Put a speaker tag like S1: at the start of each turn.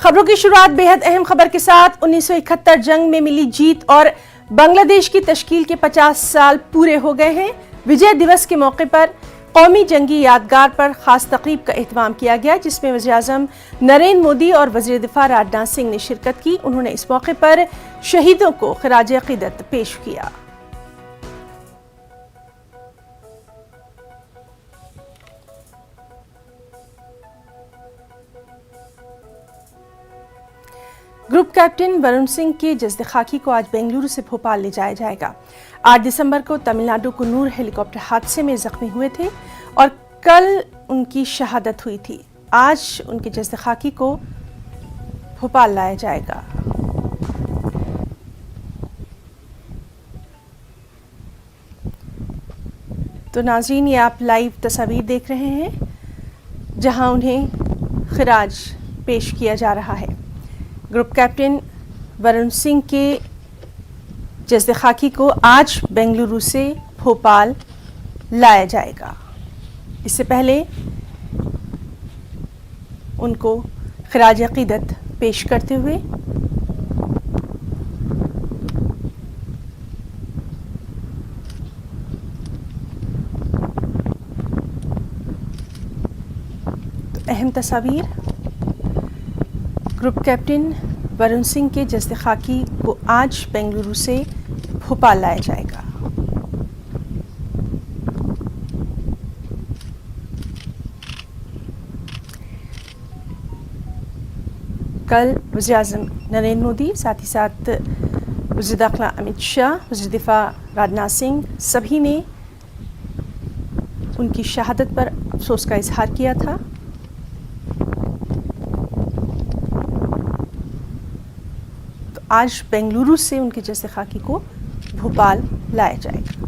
S1: खबरों की शुरुआत बेहद अहम खबर के साथ। 1971 जंग में मिली जीत और बांग्लादेश की तश्कील के 50 साल पूरे हो गए हैं। विजय दिवस के मौके पर कौमी जंगी यादगार पर खास तकरीब का एहतमाम किया गया, जिसमें वज़ीर-ए-आज़म नरेंद्र मोदी और वज़ीर दिफा राजनाथ सिंह ने शिरकत की। उन्होंने इस मौके पर शहीदों को खिराज अक़ीदत पेश किया। ग्रुप कैप्टन वरुण सिंह के जस्द खाकी को आज बेंगलुरु से भोपाल ले जाया जाएगा। 8 दिसंबर को तमिलनाडु को नूर हेलीकॉप्टर हादसे में जख्मी हुए थे और कल उनकी शहादत हुई थी। आज उनके जस्द खाकी को भोपाल लाया जाएगा। तो नाज़रीन, ये आप लाइव तस्वीर देख रहे हैं जहां उन्हें खिराज पेश किया जा रहा है। ग्रुप कैप्टन वरुण सिंह के जस्द खाकी को आज बेंगलुरु से भोपाल लाया जाएगा। इससे पहले उनको खिराज अक़ीदत पेश करते हुए तो अहम तस्वीर, ग्रुप कैप्टन वरुण सिंह के जस्द खाकी को आज बेंगलुरु से भोपाल लाया जाएगा। कल वज़ीर-ए-आज़म नरेंद्र मोदी, साथ ही साथ वज़ीर दाखिला अमित शाह, वज़ीर दिफा राजनाथ सिंह, सभी ने उनकी शहादत पर अफसोस का इजहार किया था। आज बेंगलुरु से उनके जस्द खाकी को भोपाल लाया जाएगा।